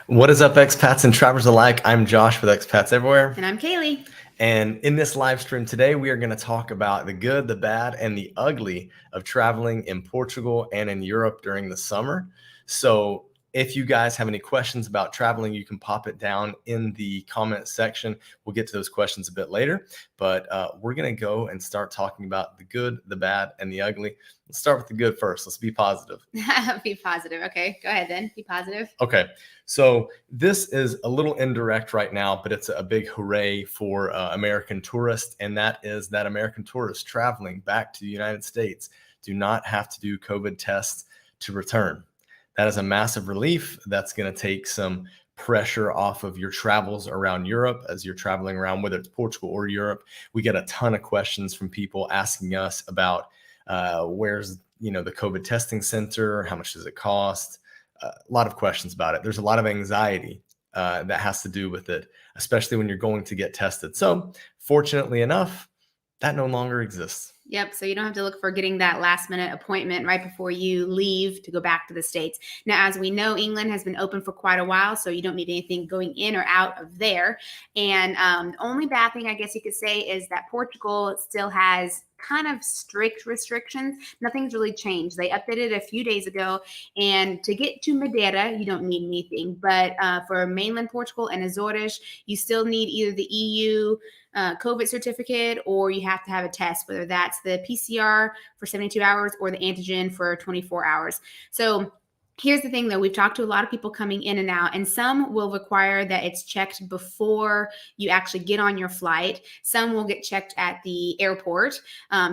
What is up, expats and travelers alike? I'm Josh with Expats Everywhere. And I'm Kalie. And in this live stream today, we are going to talk about the good, the bad, and the ugly of traveling in Portugal and in Europe during the summer. So if you guys have any questions about traveling, you can pop it down in the comment section. We'll get to those questions a bit later, but we're going to go and start talking about the good, the bad, and the ugly. Let's start with the good first. Let's be positive. Be positive. Okay, go ahead then. Be positive. Okay, so this is a little indirect right now, but it's a big hooray for American tourists, and that is that American tourists traveling back to the United States do not have to do COVID tests to return. That is a massive relief. That's going to take some pressure off of your travels around Europe as you're traveling around, whether it's Portugal or Europe. We get a ton of questions from people asking us about where's the COVID testing center, how much does it cost? A lot of questions about it. There's a lot of anxiety that has to do with it, especially when you're going to get tested. So fortunately enough, that no longer exists. Yep. So you don't have to look for getting that last minute appointment right before you leave to go back to the States. Now, as we know, England has been open for quite a while, so you don't need anything going in or out of there. And the only bad thing I guess you could say is that Portugal still has kind of strict restrictions. Nothing's really changed. They updated a few days ago, and to get to Madeira, you don't need anything. But for mainland Portugal and Azores, you still need either the EU COVID certificate, or you have to have a test, whether that's the PCR for 72 hours or the antigen for 24 hours. So here's the thing, though. We've talked to a lot of people coming in and out, and some will require that it's checked before you actually get on your flight. Some will get checked at the airport.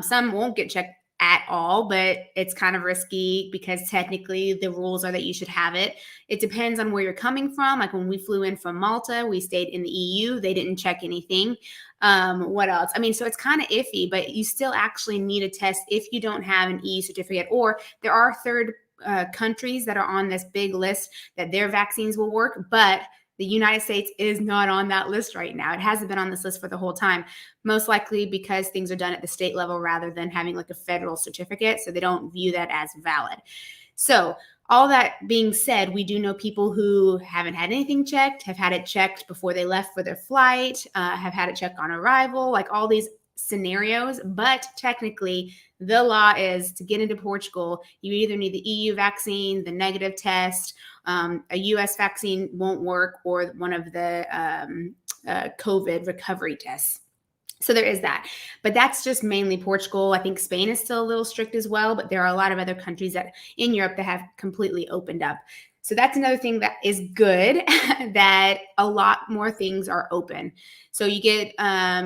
Some won't get checked at all, but it's kind of risky because technically the rules are that you should have it. It depends on where you're coming from. Like when we flew in from Malta, we stayed in the EU. They didn't check anything. What else? I mean, so it's kind of iffy, but you still actually need a test if you don't have an EU certificate, or there are third countries that are on this big list that their vaccines will work, but the United States is not on that list right now. It hasn't been on this list for the whole time, most likely because things are done at the state level rather than having like a federal certificate. So they don't view that as valid. So all that being said, we do know people who haven't had anything checked, have had it checked before they left for their flight, have had it checked on arrival, like all these scenarios. But technically, the law is to get into Portugal, you either need the EU vaccine, the negative test, a US vaccine won't work, or one of the COVID recovery tests. So there is that. But that's just mainly Portugal. I think Spain is still a little strict as well, but there are a lot of other countries that in Europe that have completely opened up. So that's another thing that is good, that a lot more things are open. So you get,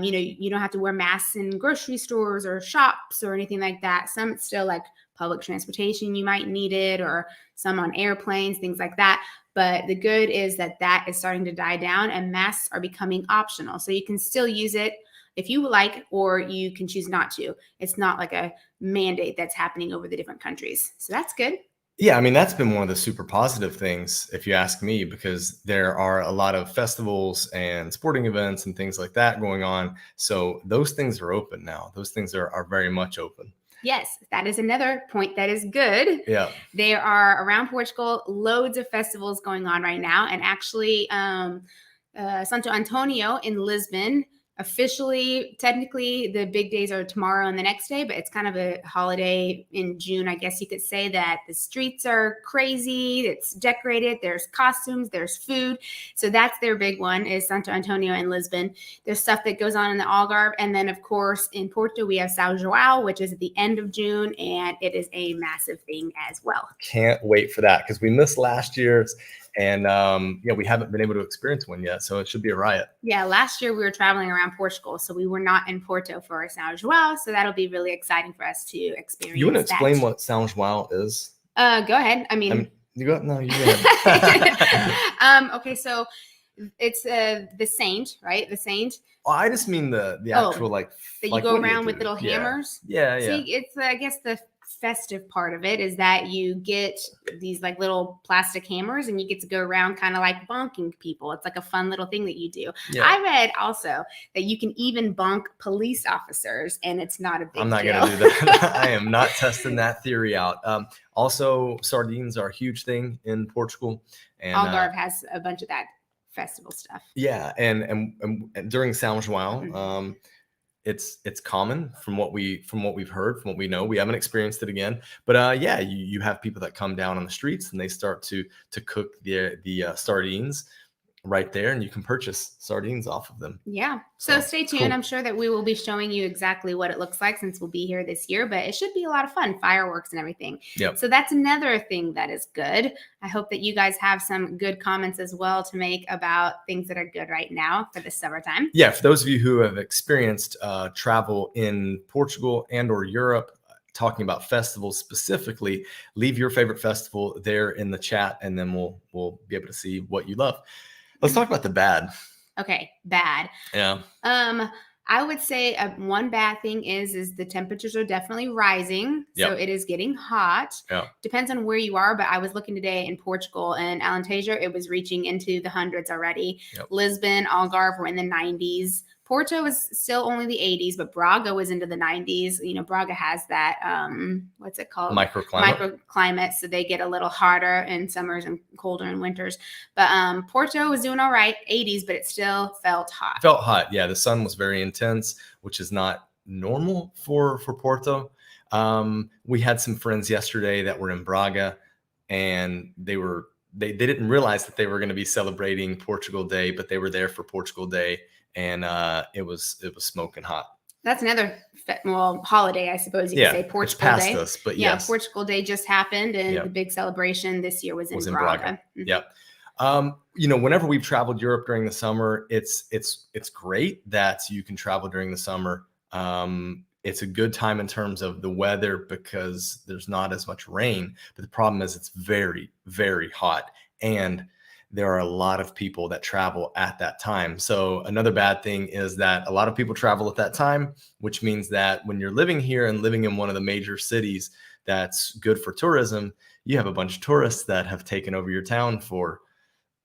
you don't have to wear masks in grocery stores or shops or anything like that. Some it's still like public transportation, you might need it, or some on airplanes, things like that. But the good is that that is starting to die down and masks are becoming optional. So you can still use it if you like, or you can choose not to. It's not like a mandate that's happening over the different countries. So that's good. Yeah, I mean, that's been one of the super positive things, if you ask me, because there are a lot of festivals and sporting events and things like that going on. So those things are open now. Those things are very much open. Yes, that is another point that is good. Yeah. There are around Portugal loads of festivals going on right now. And actually, Santo Antonio in Lisbon, officially, technically, the big days are tomorrow and the next day, but it's kind of a holiday in June, I guess you could say, that the streets are crazy. It's decorated. There's costumes. There's food. So that's their big one, is Santo Antonio in Lisbon. There's stuff that goes on in the Algarve. And then, of course, in Porto, we have São João, which is at the end of June, and it is a massive thing as well. Can't wait for that because we missed last year's. And we haven't been able to experience one yet, so it should be a riot. Yeah, last year we were traveling around Portugal, so we were not in Porto for our São João, so that'll be really exciting for us to experience. You want to explain what São João is? Go ahead. You go. No, you go ahead. Okay, so it's the saint, right? The saint. Well, I just mean the actual that you go around with little hammers. Yeah. See, it's I guess the festive part of it is that you get these like little plastic hammers and you get to go around kind of like bonking people. It's like a fun little thing that you do. Yeah. I read also that you can even bonk police officers and it's not a big deal. I'm not going to do that. I am not testing that theory out. Also, sardines are a huge thing in Portugal. And Algarve has a bunch of that festival stuff. Yeah. And during São João, it's common from what we've heard, from what we know. We haven't experienced it again, but yeah, you have people that come down on the streets and they start to cook the sardines right there, and you can purchase sardines off of them. Yeah. So stay tuned. Cool. I'm sure that we will be showing you exactly what it looks like since we'll be here this year, but it should be a lot of fun, fireworks and everything. Yep. So that's another thing that is good. I hope that you guys have some good comments as well to make about things that are good right now for the summertime. Yeah. For those of you who have experienced travel in Portugal and or Europe, talking about festivals specifically, leave your favorite festival there in the chat, and then we'll be able to see what you love. Let's talk about the bad. Okay, bad. Yeah. I would say one bad thing is the temperatures are definitely rising. So it is getting hot. Yeah. Depends on where you are, but I was looking today in Portugal and Alentejo, it was reaching into the hundreds already. Yep. Lisbon, Algarve were in the 90s. Porto was still only the 80s, but Braga was into the 90s. You know, Braga has that, what's it called? Microclimate. So they get a little hotter in summers and colder in winters. But Porto was doing all right, 80s, but it still felt hot. Felt hot. Yeah. The sun was very intense, which is not normal for Porto. We had some friends yesterday that were in Braga, and they didn't realize that they were going to be celebrating Portugal Day, but they were there for Portugal Day. And it was smoking hot. That's another holiday, I suppose you could say. Portugal it's past Day. us, but yeah, yes. Portugal Day just happened, and the big celebration this year was in Braga. Yep. You know, whenever we've traveled Europe during the summer, it's great that you can travel during the summer. It's a good time in terms of the weather because there's not as much rain. But the problem is it's very, very hot, and there are a lot of people that travel at that time. So another bad thing is that a lot of people travel at that time, which means that when you're living here and living in one of the major cities that's good for tourism, you have a bunch of tourists that have taken over your town for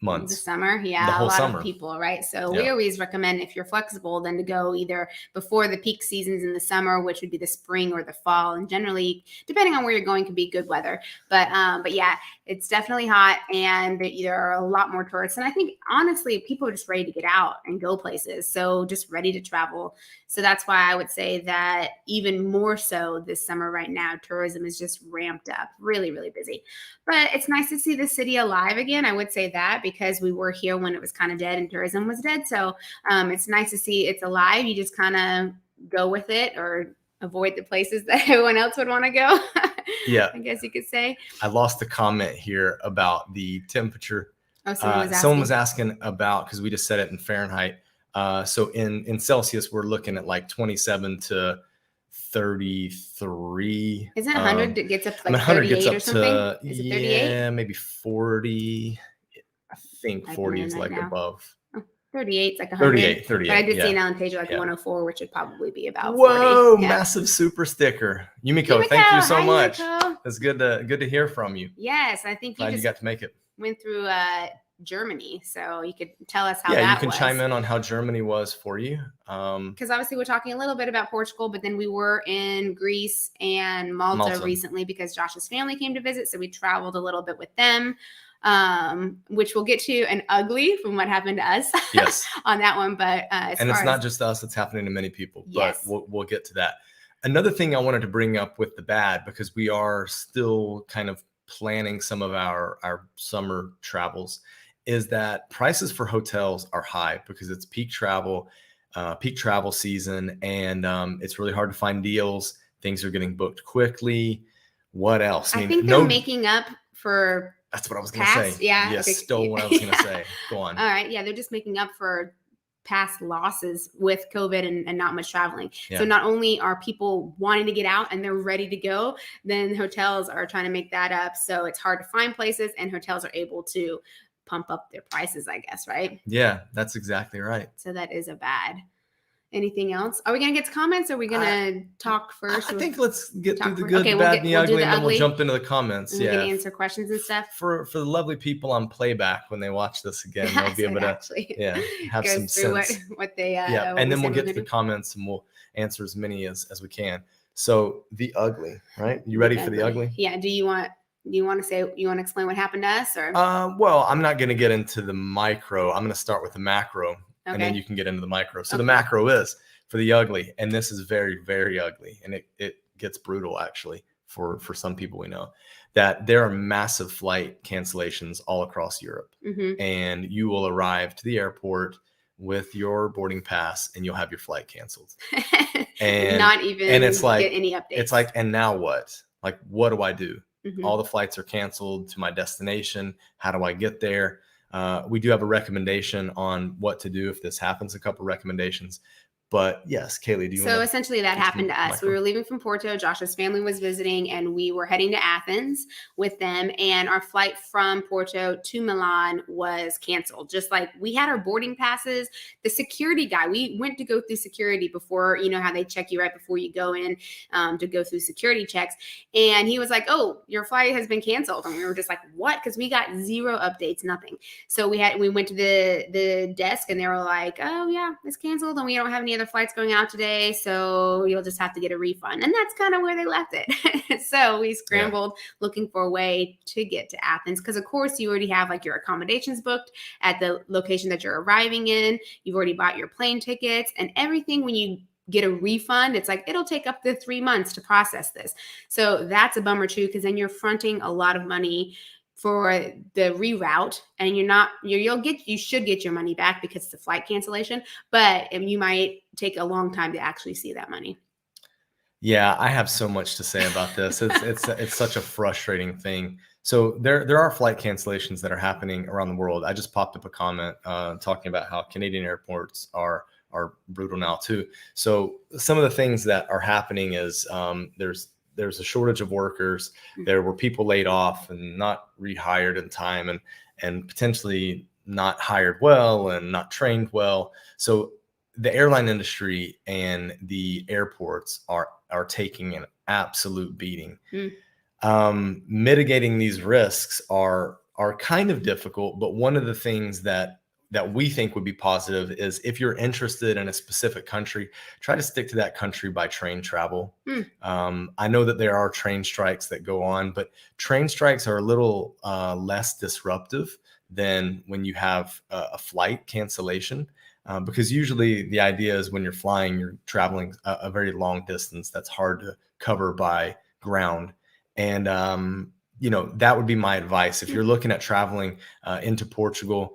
months. The summer, yeah, the whole a lot summer. Of people, right? So we always recommend, if you're flexible, then to go either before the peak seasons in the summer, which would be the spring or the fall, and generally, depending on where you're going, could be good weather. But yeah, it's definitely hot, and there are a lot more tourists. And I think honestly, people are just ready to get out and go places, so just ready to travel. So that's why I would say that even more so this summer right now, tourism is just ramped up, really, really busy. But it's nice to see the city alive again. I would say that because we were here when it was kind of dead and tourism was dead. So it's nice to see it's alive. You just kind of go with it or avoid the places that everyone else would want to go. Yeah. I guess you could say. I lost a comment here about the temperature. Oh, someone was asking about, because we just said it in Fahrenheit. So in Celsius, we're looking at like 27 to 33. Isn't 100 that gets up to like 100 38 gets up or something? to, Is it 38? Yeah, maybe 40. I think 40 is like above. 38 is like 100. 38. But I did see an Alentejo like 104, which would probably be about 40. Whoa, massive super sticker. Yumiko, thank you so much. Yumiko. It's good to hear from you. Yes, I think Glad you got to make it. Went through Germany, so you could tell us how that was. Yeah, you can chime in on how Germany was for you. Because obviously we're talking a little bit about Portugal, but then we were in Greece and Malta recently because Josh's family came to visit, so we traveled a little bit with them. Which we'll get to, and ugly from what happened to us. Yes. On that one, but it's not just us; it's happening to many people. Yes. But we'll get to that. Another thing I wanted to bring up with the bad, because we are still kind of planning some of our summer travels, is that prices for hotels are high because it's peak travel season, and it's really hard to find deals. Things are getting booked quickly. What else? I think they're making up for. That's what I was going to say. Yeah. You stole what I was going to say. Go on. All right. Yeah. They're just making up for past losses with COVID and not much traveling. Yeah. So not only are people wanting to get out and they're ready to go, then hotels are trying to make that up. So it's hard to find places, and hotels are able to pump up their prices, I guess. Right. Yeah, that's exactly right. So that is a bad. Anything else? Are we gonna get to comments? Or are we gonna talk first? I think let's get through the good, okay, the bad, and the we'll do ugly, the and then ugly, we'll jump into the comments. and we can answer questions and stuff. For the lovely people on playback, when they watch this again, they'll be able to have some sense. What they and then we'll get to the comments and we'll answer as many as we can. So the ugly, right? You ready for the ugly? Yeah. Do you want to explain what happened to us, or? Well, I'm not going to get into the micro. I'm going to start with the macro, and then you can get into the micro. So the macro is for the ugly, and this is very, very ugly, and it gets brutal actually for some people we know, that there are massive flight cancellations all across Europe, and you will arrive to the airport with your boarding pass and you'll have your flight canceled. And not even get any updates. It's like, and now what? Like, what do I do? All the flights are canceled to my destination. How do I get there? We do have a recommendation on what to do if this happens, a couple recommendations. But yes, Kalie, do you want to? So essentially that happened to us. We were leaving from Porto. Josh's family was visiting, and we were heading to Athens with them. And our flight from Porto to Milan was canceled. Just like we had our boarding passes. The security guy, we went to go through security before, you know how they check you right before you go in to go through security checks. And he was like, "Oh, your flight has been canceled." And we were just like, "What?" Because we got zero updates, nothing. So we went to the desk, and they were like, "Oh yeah, it's canceled, and we don't have any other flights going out today, so you'll just have to get a refund." And that's kind of where they left it. So we scrambled looking for a way to get to Athens, because of course you already have like your accommodations booked at the location that you're arriving in. You've already bought your plane tickets and everything. When you get a refund, it's like it'll take up to 3 months to process this. So that's a bummer too, because then you're fronting a lot of money for the reroute, and you should get your money back because it's a flight cancellation, but you might take a long time to actually see that money. Yeah, I have so much to say about this. It's such a frustrating thing. So there are flight cancellations that are happening around the world. I just popped up a comment talking about how Canadian airports are brutal now too. So some of the things that are happening is there's a shortage of workers. There were people laid off and not rehired in time, and potentially not hired well and not trained well. So the airline industry and the airports are taking an absolute beating. Mitigating these risks are kind of difficult, but one of the things that we think would be positive is if you're interested in a specific country, try to stick to that country by train travel. I know that there are train strikes that go on, but train strikes are a little less disruptive than when you have a flight cancellation, because usually the idea is when you're flying, you're traveling a very long distance that's hard to cover by ground. And, that would be my advice. If you're looking at traveling into Portugal,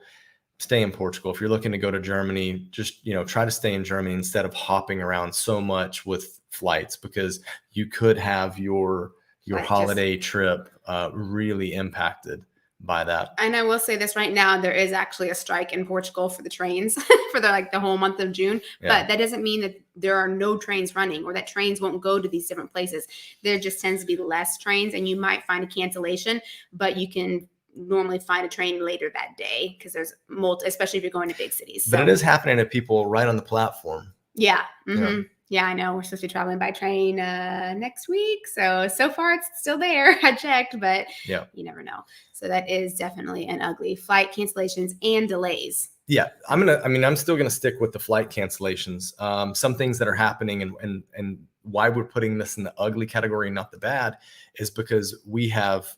stay in Portugal. If you're looking to go to Germany, just, try to stay in Germany instead of hopping around so much with flights, because you could have your holiday trip really impacted by that. And I will say this right now, there is actually a strike in Portugal for the trains for the whole month of June, but that doesn't mean that there are no trains running or that trains won't go to these different places. There just tends to be less trains, and you might find a cancellation, but you can normally find a train later that day because there's especially if you're going to big cities. But it is happening to people right on the platform. Yeah. Yeah, I know. We're supposed to be traveling by train next week. So far it's still there. I checked, but you never know. So that is definitely an ugly. Flight cancellations and delays. Yeah, I'm still going to stick with the flight cancellations. Some things that are happening and why we're putting this in the ugly category, not the bad, is because we have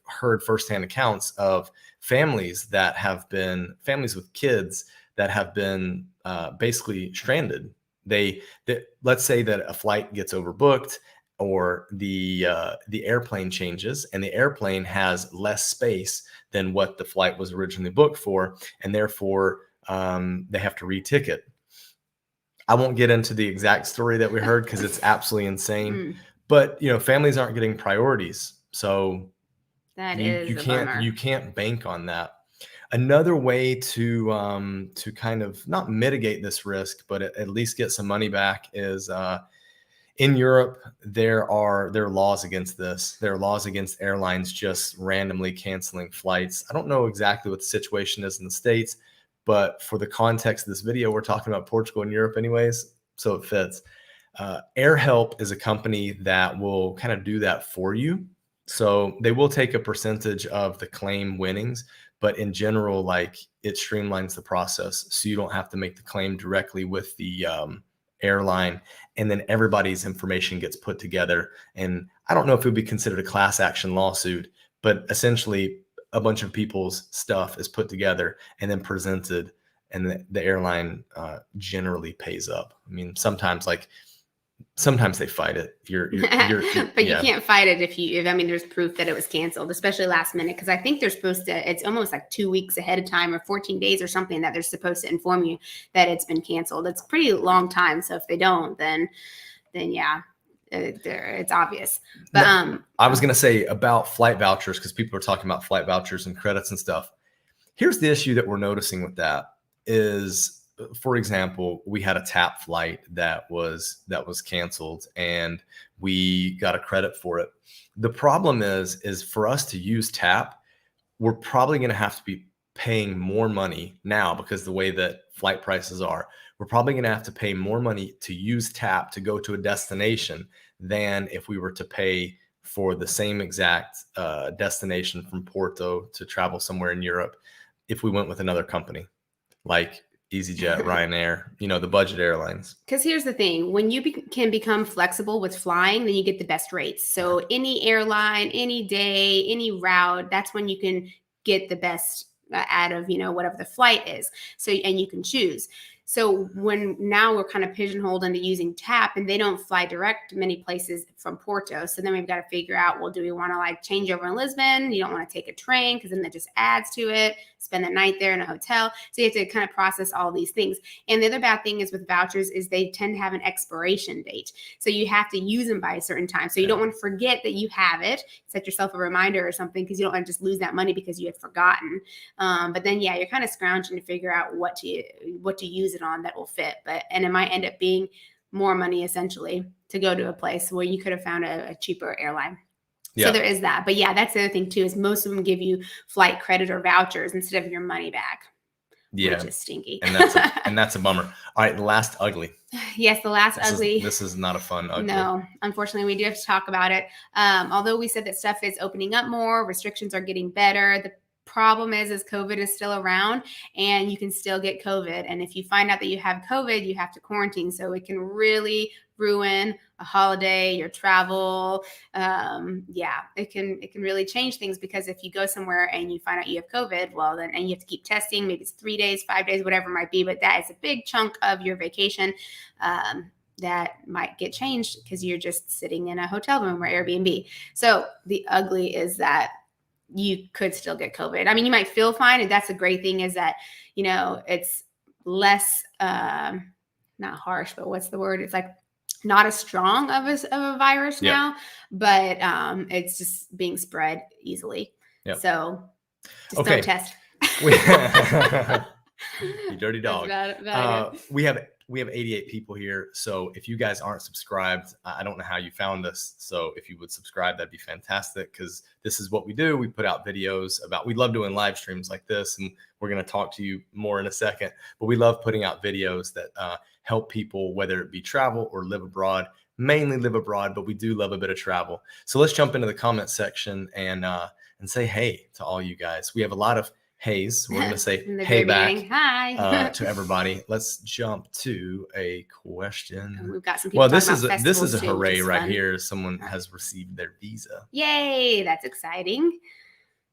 heard firsthand accounts of families with kids that have been basically stranded. Let's say that a flight gets overbooked, or the airplane changes, and the airplane has less space than what the flight was originally booked for, and therefore they have to reticket. I won't get into the exact story that we heard because it's absolutely insane. But families aren't getting priorities, so you can't bank on that. Another way to kind of not mitigate this risk, but at least get some money back is in Europe, there are laws against this. There are laws against airlines just randomly canceling flights. I don't know exactly what the situation is in the States, but for the context of this video, we're talking about Portugal and Europe anyways. so it fits. AirHelp is a company that will kind of do that for you. So they will take a percentage of the claim winnings, but in general, like it streamlines the process. So you don't have to make the claim directly with the airline, and then everybody's information gets put together. And I don't know if it would be considered a class action lawsuit, but essentially a bunch of people's stuff is put together and then presented, and the airline generally pays up. I mean, sometimes they fight it. But you can't fight it if I mean, there's proof that it was canceled, especially last minute. Cause I think they're supposed to, it's almost like 2 weeks ahead of time or 14 days or something that they're supposed to inform you that it's been canceled. It's a pretty long time. So if they don't, then yeah, it's obvious. But I was going to say about flight vouchers, because people are talking about flight vouchers and credits and stuff. Here's the issue that we're noticing with that is, for example, we had a TAP flight that was canceled and we got a credit for it. The problem is for us to use TAP, we're probably going to have to be paying more money now, because the way that flight prices are, we're probably going to have to pay more money to use TAP to go to a destination than if we were to pay for the same exact destination from Porto to travel somewhere in Europe if we went with another company like EasyJet, Ryanair, the budget airlines. Because here's the thing, when you can become flexible with flying, then you get the best rates. So any airline, any day, any route, that's when you can get the best out of, whatever the flight is. So, and you can choose. So when now we're kind of pigeonholed into using TAP, and they don't fly direct to many places from Porto. So then we've got to figure out, well, do we want to change over in Lisbon? You don't want to take a train because then that just adds to it. Spend the night there in a hotel. So you have to kind of process all these things. And the other bad thing is with vouchers is they tend to have an expiration date. So you have to use them by a certain time. So you don't want to forget that you have it. Set yourself a reminder or something, because you don't want to just lose that money because you had forgotten. But then, yeah, you're kind of scrounging to figure out what to use it on that will fit. And it might end up being more money essentially to go to a place where you could have found a cheaper airline. Yeah. So there is that. But yeah, that's the other thing too, is most of them give you flight credit or vouchers instead of your money back. Yeah. Which is stinky. And that's a bummer. All right. The last ugly. Yes. The last ugly. This is not a fun ugly. No, unfortunately we do have to talk about it. Although we said that stuff is opening up more, restrictions are getting better. The problem is COVID is still around and you can still get COVID. And if you find out that you have COVID, you have to quarantine. So it can really ruin a holiday, your travel. It can really change things, because if you go somewhere and you find out you have COVID, well then, and you have to keep testing, maybe it's 3 days, 5 days, whatever it might be, but that is a big chunk of your vacation. That might get changed because you're just sitting in a hotel room or Airbnb. So the ugly is that you could still get COVID. I mean, you might feel fine. And that's a great thing, is that, it's less, not harsh, but what's the word? It's not as strong of a virus now, but it's just being spread easily. Yep. So just don't test. You dirty dog. We have 88 people here. So if you guys aren't subscribed, I don't know how you found us. So if you would subscribe, that'd be fantastic, because this is what we do. We put out videos we love doing live streams like this, and we're going to talk to you more in a second, but we love putting out videos that help people, whether it be travel or live abroad, mainly live abroad, but we do love a bit of travel. So let's jump into the comment section and say hey to all you guys. We have a lot of Hayes. We're going to say hey back to everybody. Let's jump to a question. We've got some people. Well, this is a hooray right here. Someone has received their visa. Yay! That's exciting.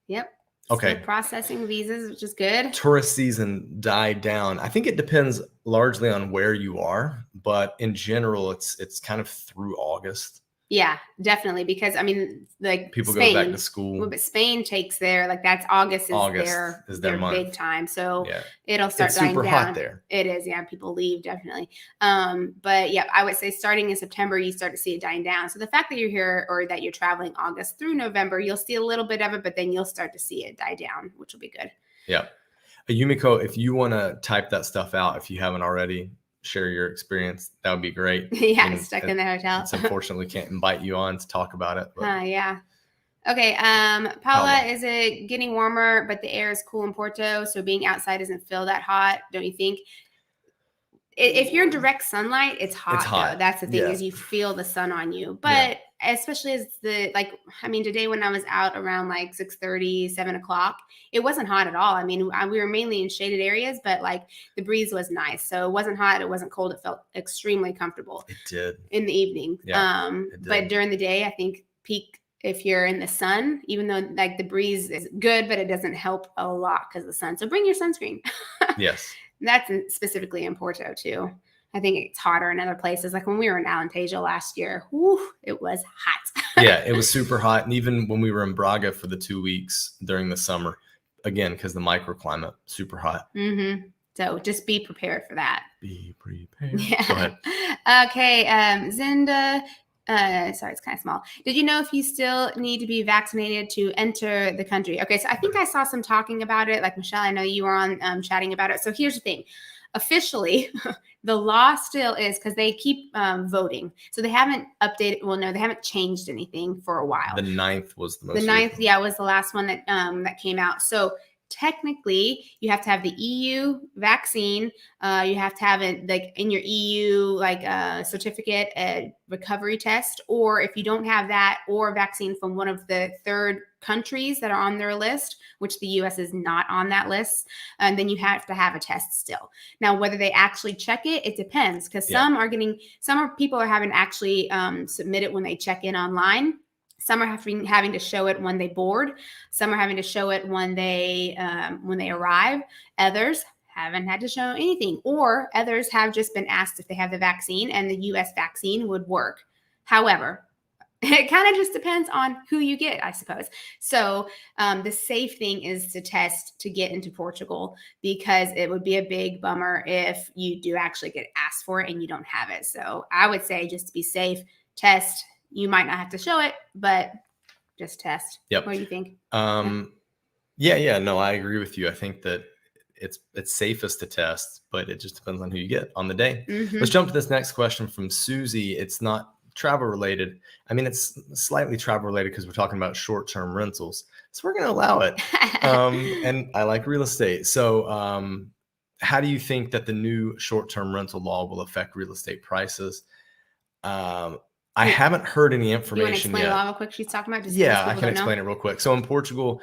Yep. Okay. So processing visas, which is good. Tourist season died down. I think it depends largely on where you are, but in general, it's kind of through August. Yeah, definitely. Because people Spain, go back to school. Well, but Spain takes that's August is their month. Big time. So it'll start dying down. It's super hot there. It is. Yeah. People leave, definitely. But yeah, I would say starting in September, you start to see it dying down. So the fact that you're here or that you're traveling August through November, you'll see a little bit of it, but then you'll start to see it die down, which will be good. Yeah. Yumiko, if you want to type that stuff out, if you haven't already, share your experience, that would be great. Yeah, stuck in the hotel. Unfortunately can't invite you on to talk about it. Yeah. Okay. Paula, is it getting warmer, but the air is cool in Porto, so being outside doesn't feel that hot, don't you think? If you're in direct sunlight, it's hot. It's hot. Though. That's the thing Yes. is you feel the sun on you. Yeah. But especially as today when I was out around like 6:30, 7 o'clock, it wasn't hot at all. I mean, we were mainly in shaded areas, but like the breeze was nice. So it wasn't hot. It wasn't cold. It felt extremely comfortable. It did. In the evening. Yeah, But during the day, I think peak if you're in the sun, even though like the breeze is good, but it doesn't help a lot because of the sun. So bring your sunscreen. Yes. That's specifically in Porto too. I think it's hotter in other places. Like when we were in Alentejo last year, it was hot. Yeah, it was super hot. And even when we were in Braga for the 2 weeks during the summer, again, because the microclimate, super hot. Mm-hmm. So just be prepared for that. Be prepared. Yeah. Go ahead. Okay. Zinda. Sorry, it's kind of small. Did you know if you still need to be vaccinated to enter the country? Okay, so I think I saw some talking about it. Like Michelle, I know you were on chatting about it. So here's the thing. Officially, the law still is because they keep voting. So they haven't updated. Well, no, they haven't changed anything for a while. The 9th was the most. The 9th, yeah, was the last one that came out. So technically, you have to have the EU vaccine. You have to have it like in your EU certificate, a recovery test, or if you don't have that or a vaccine from one of the third countries that are on their list, which the US is not on that list, and then you have to have a test still. Now, whether they actually check it, it depends because some people are having to actually submit it when they check in online. Some are having to show it when they board. Some are having to show it when they arrive. Others haven't had to show anything, or others have just been asked if they have the vaccine, and the U.S. vaccine would work. However, it kind of just depends on who you get, I suppose. So the safe thing is to test to get into Portugal, because it would be a big bummer if you do actually get asked for it and you don't have it. So I would say just to be safe, test. You might not have to show it, but just test. Yep. What do you think? Yeah. No, I agree with you. I think that it's safest to test, but it just depends on who you get on the day. Mm-hmm. Let's jump to this next question from Susie. It's not travel related. I mean, it's slightly travel related because we're talking about short-term rentals. So we're going to allow it. And I like real estate. So how do you think that the new short-term rental law will affect real estate prices? I haven't heard any information you want to explain yet. the law real quick she's talking about? Yeah, I can explain it real quick. So in Portugal,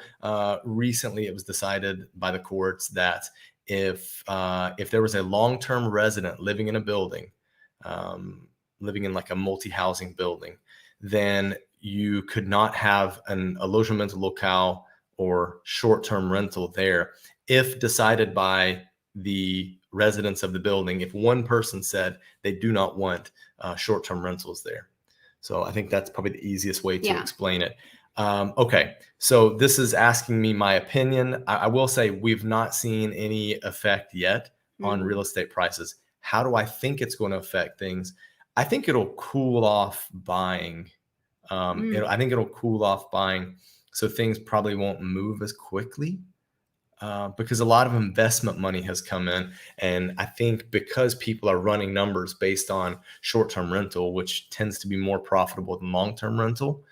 recently it was decided by the courts that if there was a long-term resident living in a building, living in like a multi-housing building, then you could not have a alojamento local or short-term rental there if decided by the residents of the building. If one person said they do not want short-term rentals there. So I think that's probably the easiest way to explain it. Okay, so this is asking me my opinion. I will say we've not seen any effect yet on real estate prices. How do I think it's going to affect things? I think it'll cool off buying. I think it'll cool off buying, so things probably won't move as quickly. Because a lot of investment money has come in. And I think because people are running numbers based on short-term rental, which tends to be more profitable than long-term rental,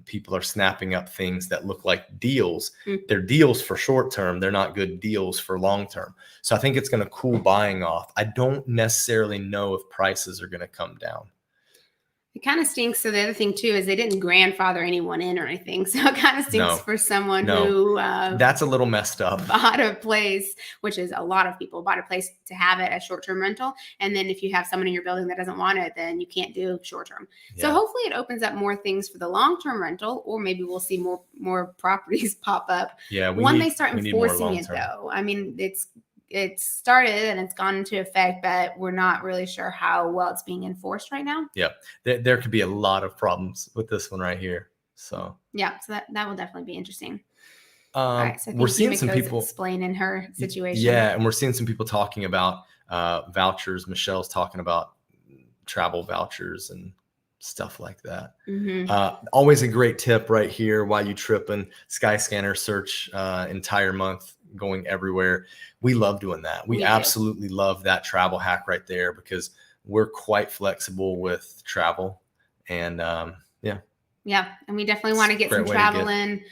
people are snapping up things that look like deals. They're deals for short-term. They're not good deals for long-term. So I think it's going to cool buying off. I don't necessarily know if prices are going to come down. It kind of stinks. So the other thing too is they didn't grandfather anyone in or anything. So it kind of stinks for someone who that's a little messed up. Bought a place, which is a lot of people bought a place to have it as short-term rental. And then if you have someone in your building that doesn't want it, then you can't do short-term. Yeah. So hopefully it opens up more things for the long-term rental, or maybe we'll see more properties pop up. Yeah. They start enforcing it though. I mean, it's started and it's gone into effect, but we're not really sure how well it's being enforced right now. Yeah, there could be a lot of problems with this one right here. So yeah, so that will definitely be interesting. Right, so we're seeing some people explaining her situation. Yeah, and we're seeing some people talking about vouchers. Michelle's talking about travel vouchers and stuff like that. Always a great tip right here while you tripping. Skyscanner search entire month going everywhere. We love doing that. We absolutely love that travel hack right there, because we're quite flexible with travel. And and we definitely want to get some travel in.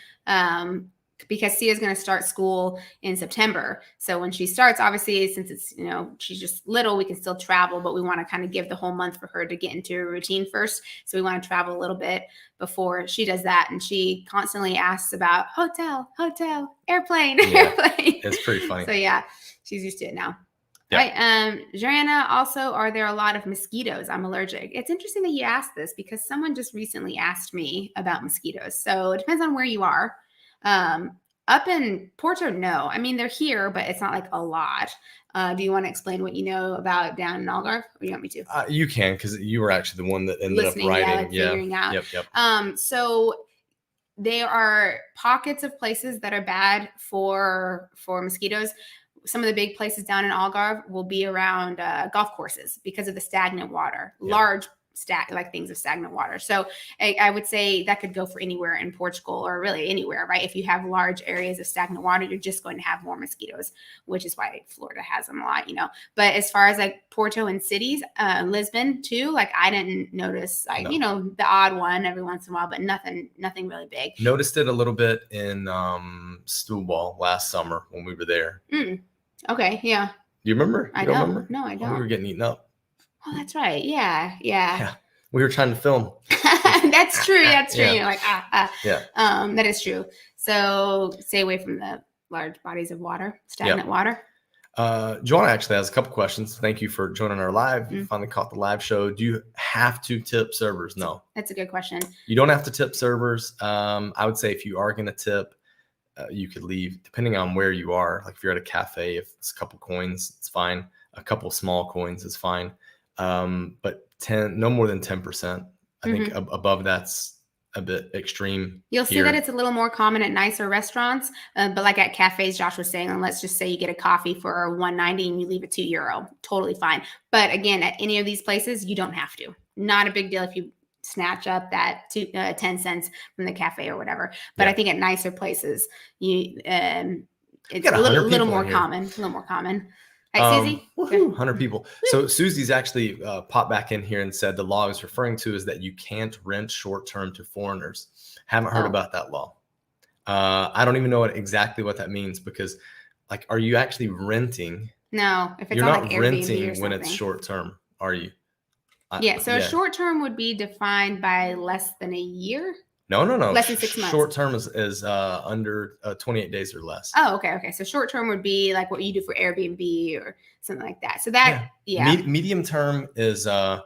because Sia's going to start school in September. So when she starts, obviously, since it's, she's just little, we can still travel, but we want to kind of give the whole month for her to get into a routine first. So we want to travel a little bit before she does that. And she constantly asks about hotel, airplane, airplane. It's pretty funny. So yeah, she's used to it now. Yeah. Right. Joanna, also, are there a lot of mosquitoes? I'm allergic. It's interesting that you asked this because someone just recently asked me about mosquitoes. So it depends on where you are. Up in Porto, no. I mean, they're here, but it's not like a lot. Do you want to explain what you know about down in Algarve, or you want me to? You can, because you were actually the one that ended up writing. Figuring out. Yep. So there are pockets of places that are bad for mosquitoes. Some of the big places down in Algarve will be around golf courses because of the stagnant water, large things of stagnant water. So I would say that could go for anywhere in Portugal, or really anywhere, right? If you have large areas of stagnant water, you're just going to have more mosquitoes, which is why Florida has them a lot, But as far as like Porto and cities, Lisbon too, like I didn't notice the odd one every once in a while, but nothing really big. Noticed it a little bit in Setúbal last summer when we were there. Okay, yeah. You remember? I don't remember. No, I don't. We were getting eaten up. Oh, that's right. Yeah. We were trying to film. That's true. That's true. Yeah. You're like, Yeah. That is true. So stay away from the large bodies of water, stagnant water. Joanna actually has a couple questions. Thank you for joining our live. You finally caught the live show. Do you have to tip servers? No. That's a good question. You don't have to tip servers. I would say if you are going to tip, you could leave, depending on where you are. Like if you're at a cafe, if it's a couple coins, it's fine. A couple small coins is fine. But no more than 10%. I think above that's a bit extreme. You'll see that it's a little more common at nicer restaurants, but like at cafes, Josh was saying, and let's just say you get a coffee for $1.90 and you leave it €2, totally fine. But again, at any of these places, you don't have to. Not a big deal if you snatch up that 10 cents from the cafe or whatever. But I think at nicer places, it's a little more common. A little more common. Right, Susie? 100 people. So Susie's actually popped back in here and said the law I was referring to is that you can't rent short-term to foreigners. Haven't heard about that law. I don't even know exactly what that means, because like, are you actually renting? No, if it's you're not like like renting when it's short-term, are you? So a short-term would be defined by less than a year. No. Less than 6 months. Short term is under 28 days or less. Oh, okay. So short term would be like what you do for Airbnb or something like that. So that, Medium term is, I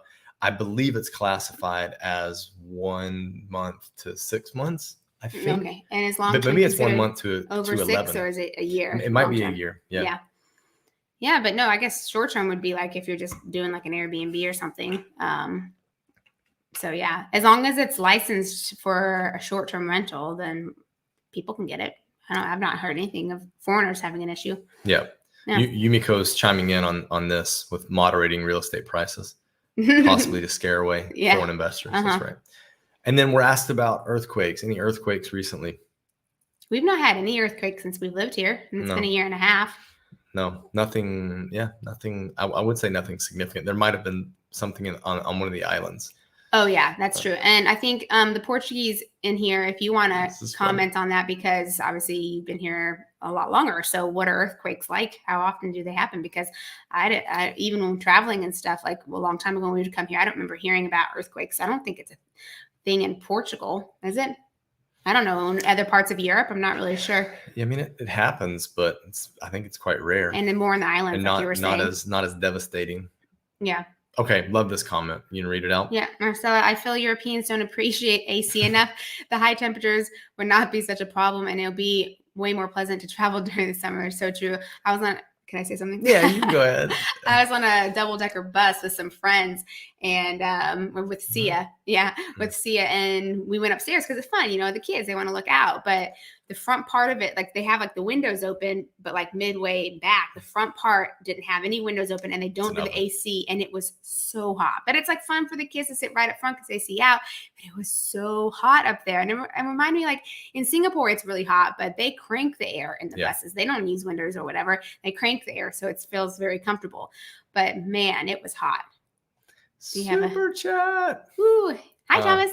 believe it's classified as 1 month to 6 months, I think. Okay. And as long as maybe it's 1 month to over 11. 6, or is it a year? It might be a year. Yeah, but no, I guess short term would be like if you're just doing like an Airbnb or something. So yeah, as long as it's licensed for a short-term rental, then people can get it. I've not heard anything of foreigners having an issue. Yeah. Yumiko's chiming in on this with moderating real estate prices, possibly to scare away foreign investors. That's right. And then we're asked about earthquakes. Any earthquakes recently? We've not had any earthquakes since we've lived here. And it's been a year and a half. No, nothing. Yeah, nothing. I would say nothing significant. There might have been something on one of the islands. Oh, yeah, that's true. And I think the Portuguese in here, if you want to comment on that, because obviously you've been here a lot longer. So what are earthquakes like? How often do they happen? Because I even when traveling and stuff, like a long time ago when we would come here, I don't remember hearing about earthquakes. I don't think it's a thing in Portugal, is it? I don't know. In other parts of Europe, I'm not really sure. Yeah, I mean, it happens, but I think it's quite rare. And then more in the islands, and like you were saying. not as devastating. Yeah. Okay, love this comment. You can read it out? Yeah, Marcella, I feel Europeans don't appreciate AC enough. The high temperatures would not be such a problem, and it'll be way more pleasant to travel during the summer. It's so true. Can I say something? Yeah, you can go ahead. I was on a double-decker bus with some friends and with Sia. Yeah, with Sia. And we went upstairs because it's fun. The kids, they want to look out. But the front part of it, like they have like the windows open, but like midway back, the front part didn't have any windows open, and they don't do the AC. And it was so hot. But it's like fun for the kids to sit right up front because they see out. But it was so hot up there. And it reminded me, like in Singapore, it's really hot, but they crank the air in the buses. They don't use windows or whatever. They crank the air, so it feels very comfortable. But man, it was hot. Super chat. Woo. Hi, Thomas.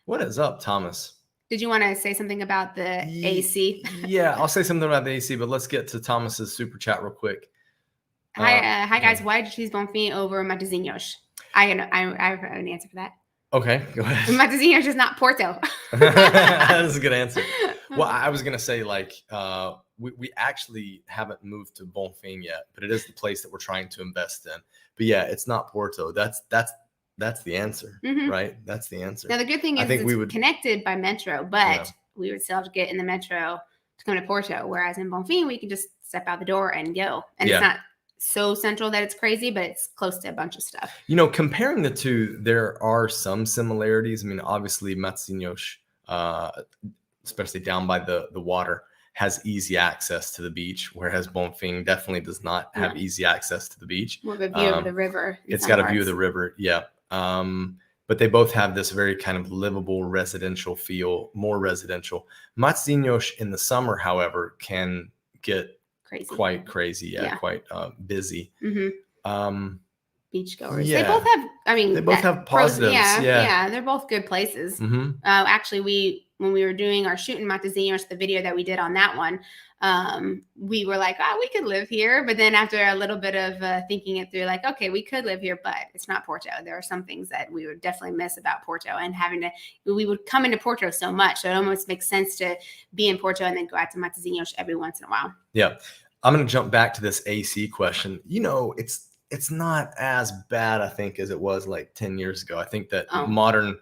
What is up, Thomas? Did you want to say something about the AC? Yeah, I'll say something about the AC, but let's get to Thomas's super chat real quick. Hi guys. Why did you choose Bonfim over Matosinhos? I have an answer for that. Okay, go ahead. Matosinhos is not Porto. That's a good answer. Well, I was gonna say like we actually haven't moved to Bonfim yet, but it is the place that we're trying to invest in. But yeah, it's not Porto. That's the answer, right? That's the answer. Now the good thing is it's connected by metro, but we would still have to get in the metro to come to Porto. Whereas in Bonfim, we can just step out the door and go, and it's not so central that it's crazy, but it's close to a bunch of stuff. You know, comparing the two, there are some similarities. I mean, obviously, Matosinhos, especially down by the water, has easy access to the beach, whereas Bonfim definitely does not have easy access to the beach. More of a view of the river. It's got a view of the river, yeah. But they both have this very kind of livable residential feel, more residential. Matosinhos in the summer, however, can get quite crazy, quite busy. Beachgoers. They both have, they both have positives. Yeah, they're both good places. Actually, when we were doing our shoot in Matosinhos, the video that we did on that one, we were like, we could live here. But then after a little bit of thinking it through, like, okay, we could live here, but it's not Porto. There are some things that we would definitely miss about Porto, and we would come into Porto so much. So it almost makes sense to be in Porto and then go out to Matosinhos every once in a while. Yeah. I'm going to jump back to this AC question. You know, it's not as bad, I think, as it was like 10 years ago. I think that modern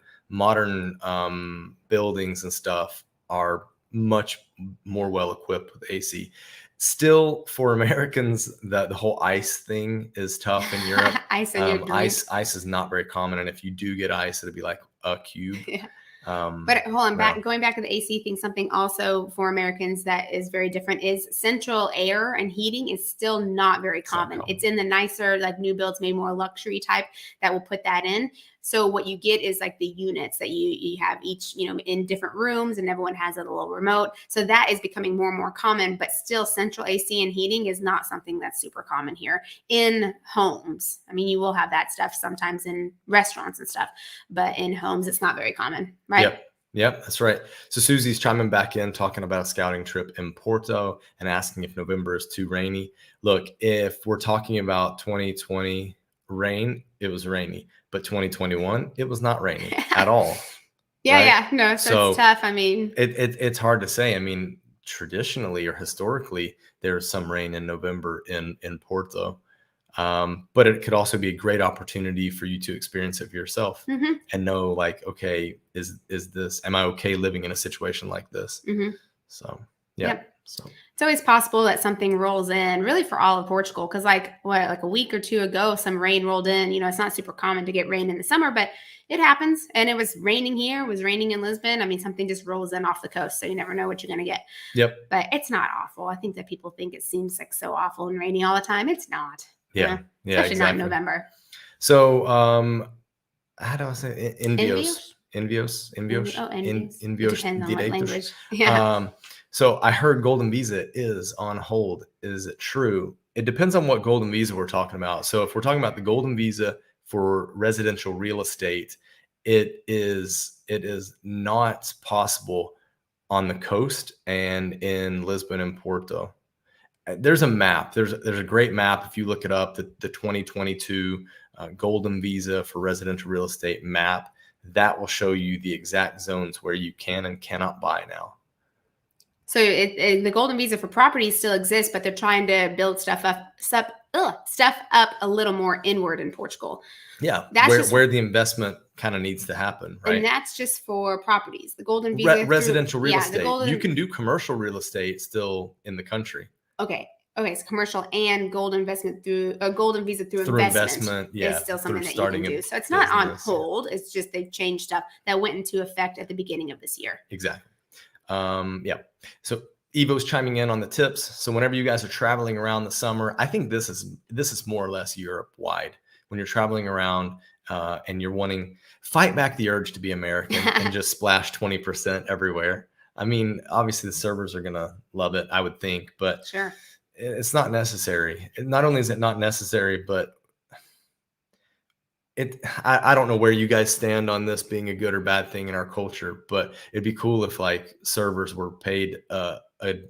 buildings and stuff are much more well equipped with AC. Still, for Americans, the whole ice thing is tough in Europe. Ice is not very common, and if you do get ice, it'll be like a cube. But hold on, going back to the AC thing, something also for Americans that is very different is central air and heating is still not very common. It's in the nicer, like new builds, maybe more luxury type that will put that in. So what you get is like the units that you have each, in different rooms, and everyone has a little remote. So that is becoming more and more common, but still central AC and heating is not something that's super common here in homes. I mean, you will have that stuff sometimes in restaurants and stuff, but in homes, it's not very common, right? Yep, that's right. So Susie's chiming back in, talking about a scouting trip in Porto and asking if November is too rainy. Look, if we're talking about 2020 rain, it was rainy. But 2021, it was not rainy at all. No, so it's tough. I mean, it's hard to say. I mean, traditionally or historically, there's some rain in November in Porto, but it could also be a great opportunity for you to experience it for yourself and know, like, okay, am I okay living in a situation like this? So So it's always possible that something rolls in, really, for all of Portugal, because like a week or two ago, some rain rolled in. It's not super common to get rain in the summer, but it happens. And it was raining here. It was raining in Lisbon. I mean, something just rolls in off the coast, so you never know what you're going to get. But it's not awful. I think that people think it seems like so awful and rainy all the time. It's not. Especially not in November. So how do I say Envios? Envios Depends on what language. So I heard Golden Visa is on hold. Is it true? It depends on what Golden Visa we're talking about. So if we're talking about the Golden Visa for residential real estate, it is not possible on the coast and in Lisbon and Porto. There's a map. There's a great map. If you look it up, the 2022 Golden Visa for residential real estate map, that will show you the exact zones where you can and cannot buy now. So the Golden Visa for properties still exists, but they're trying to build stuff up a little more inward in Portugal. Yeah, that's where the investment kind of needs to happen, right? And that's just for properties. The Golden Visa residential real estate. You can do commercial real estate still in the country. Okay, so commercial and Golden Visa through investment is still something that you can do. So it's not on hold. It's just they've changed stuff that went into effect at the beginning of this year. Exactly. So Evo's chiming in on the tips. So whenever you guys are traveling around the summer, I think this is more or less Europe wide. When you're traveling around and you're wanting, fight back the urge to be American and just splash 20% everywhere. I mean, obviously the servers are gonna love it, I would think, but sure, it's not necessary. Not only is it not necessary, but I don't know where you guys stand on this being a good or bad thing in our culture, but it'd be cool if like servers were paid a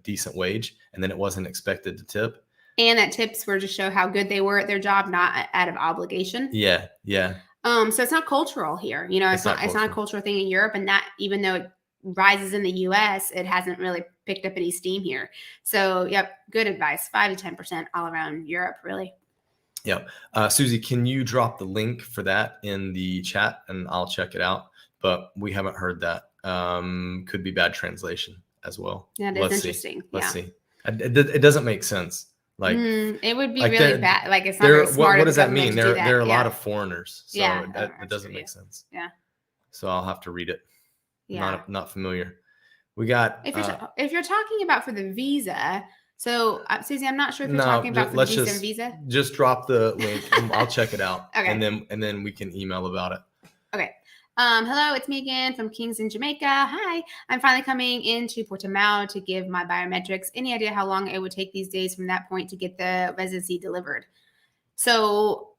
decent wage and then it wasn't expected to tip. And that tips were to show how good they were at their job, not out of obligation. Yeah. So it's not cultural here. You know, it's not a cultural thing in Europe, and that even though it rises in the US, it hasn't really picked up any steam here. So yep, good advice. 5 to 10% all around Europe, really. Yeah. Susie, can you drop the link for that in the chat and I'll check it out? But we haven't heard that. Could be bad translation as well. Yeah, that's interesting. Let's see. It doesn't make sense. Like it would be like really bad. Like it's not very smart. What does that mean? There are a lot of foreigners, so it doesn't make sense. Yeah. So I'll have to read it. Yeah. Not familiar. We got if you're talking about for the visa. So Susie, I'm not sure if you're talking about for the decent visa. Just drop the link. I'll check it out. Okay. And then we can email about it. Okay. Hello, it's me again from Kingston, Jamaica. Hi, I'm finally coming into Portimao to give my biometrics. Any idea how long it would take these days from that point to get the residency delivered? So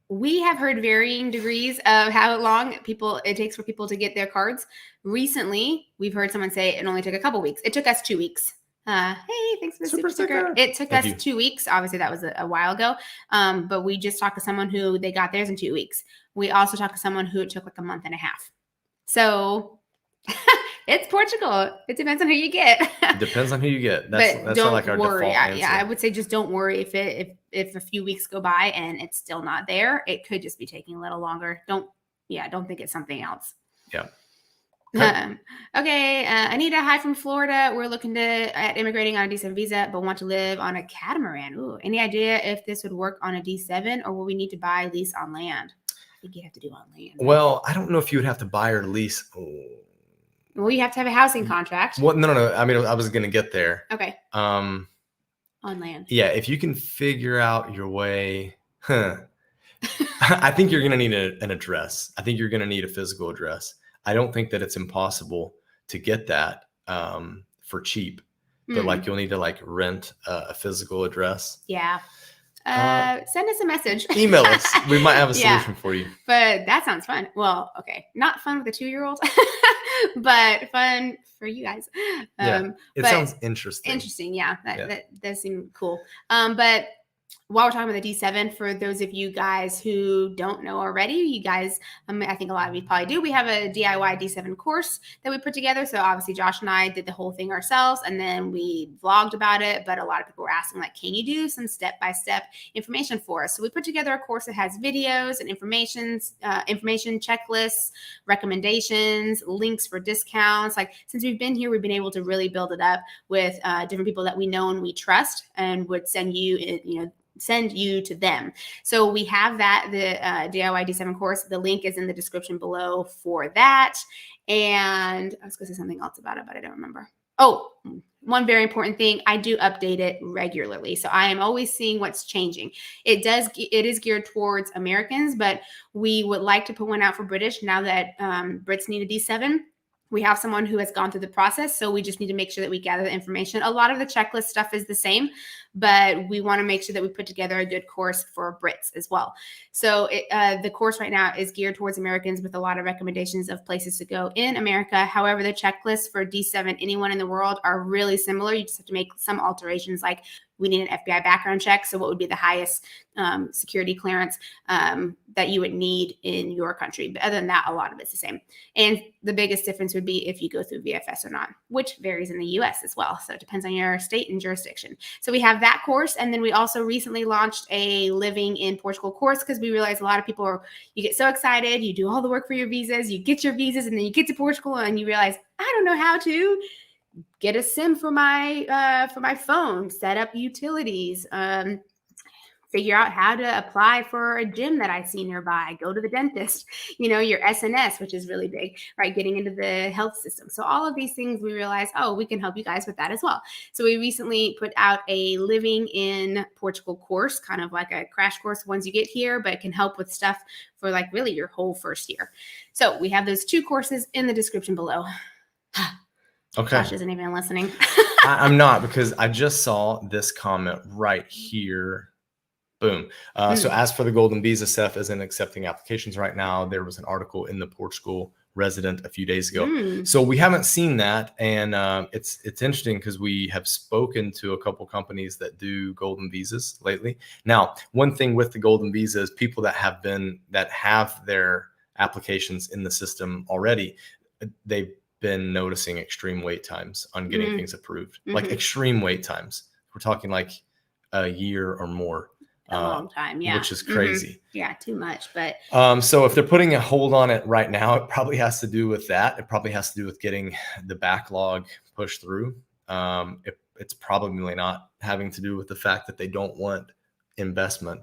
we have heard varying degrees of how long it takes for people to get their cards. Recently, we've heard someone say it only took a couple weeks. It took us 2 weeks. Hey, thanks for the super sticker. It took us 2 weeks. Obviously, that was a while ago. But we just talked to someone who they got theirs in 2 weeks. We also talked to someone who it took like a month and a half. So it's Portugal. It depends on who you get. It depends on who you get. That's don't like our worry. default answer. I would say just don't worry if a few weeks go by and it's still not there. It could just be taking a little longer. Don't think it's something else. Yeah. Okay. Anita, hi from Florida. We're looking at immigrating on a D7 visa, but want to live on a catamaran. Ooh, any idea if this would work on a D7 or will we need to buy lease on land? I think you have to do on land. Well, I don't know if you would have to buy or lease. Well, you have to have a housing contract. Well, no. I mean, I was going to get there. Okay. On land. Yeah. If you can figure out your way, I think you're going to need an address. I think you're going to need a physical address. I don't think that it's impossible to get that for cheap, but like you'll need to like rent a physical address. Yeah. Send us a message. Email us. We might have a solution for you. But that sounds fun. Well, okay. Not fun with a 2-year-old, but fun for you guys. It sounds interesting. Interesting. Yeah. That does seem cool. But while we're talking about the D7, for those of you guys who don't know already, you guys, I think a lot of you probably do. We have a DIY D7 course that we put together. So obviously Josh and I did the whole thing ourselves and then we vlogged about it. But a lot of people were asking like, can you do some step-by-step information for us? So we put together a course that has videos and information checklists, recommendations, links for discounts. Like since we've been here, we've been able to really build it up with different people that we know and we trust and would send you to them. So we have that, the DIY D7 course. The link is in the description below for that. And I was going to say something else about it, but I don't remember. Oh, one very important thing. I do update it regularly. So I am always seeing what's changing. It is geared towards Americans, but we would like to put one out for British now that Brits need a D7. We have someone who has gone through the process, so we just need to make sure that we gather the information. A lot of the checklist stuff is the same, but we want to make sure that we put together a good course for Brits as well. So the course right now is geared towards Americans with a lot of recommendations of places to go in America. However, the checklists for D7, anyone in the world, are really similar. You just have to make some alterations, like we need an FBI background check. So what would be the highest security clearance that you would need in your country? But other than that, a lot of it's the same. And the biggest difference would be if you go through VFS or not, which varies in the US as well. So it depends on your state and jurisdiction. So we have that course. And then we also recently launched a living in Portugal course because we realized a lot of people you get so excited, you do all the work for your visas, you get your visas, and then you get to Portugal and you realize, I don't know how to get a SIM for my phone, set up utilities, figure out how to apply for a gym that I see nearby, go to the dentist, your SNS, which is really big, right? Getting into the health system. So all of these things we realize, we can help you guys with that as well. So we recently put out a living in Portugal course, kind of like a crash course once you get here, but it can help with stuff for like really your whole first year. So we have those 2 courses in the description below. Okay. Josh isn't even listening. I'm not, because I just saw this comment right here. Boom. So as for the golden visa, Steph isn't accepting applications right now. There was an article in the Portugal Resident a few days ago. So we haven't seen that. And it's interesting because we have spoken to a couple companies that do golden visas lately. Now, one thing with the golden visa is people that have their applications in the system already, they've been noticing extreme wait times on getting things approved, like extreme wait times. We're talking like a year or more. A long time, yeah. Which is crazy. Yeah, too much. But so if they're putting a hold on it right now, it probably has to do with that. It probably has to do with getting the backlog pushed through. It's probably not having to do with the fact that they don't want investment.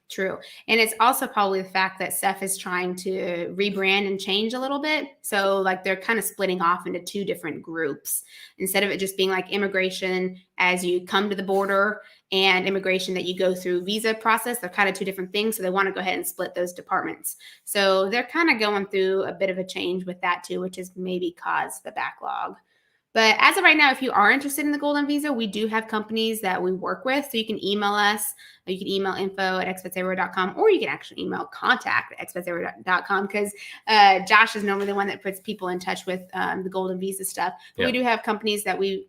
True. And it's also probably the fact that Steph is trying to rebrand and change a little bit. So like they're kind of splitting off into two different groups instead of it just being like immigration as you come to the border and immigration that you go through visa process. They're kind of two different things. So they want to go ahead and split those departments. So they're kind of going through a bit of a change with that too, which has maybe caused the backlog. But as of right now, if you are interested in the golden visa, we do have companies that we work with. So you can email us. You can email info@expatsEverywhere.com, or you can actually email contact@expatsEverywhere.com because Josh is normally the one that puts people in touch with the golden visa stuff. But we do have companies that we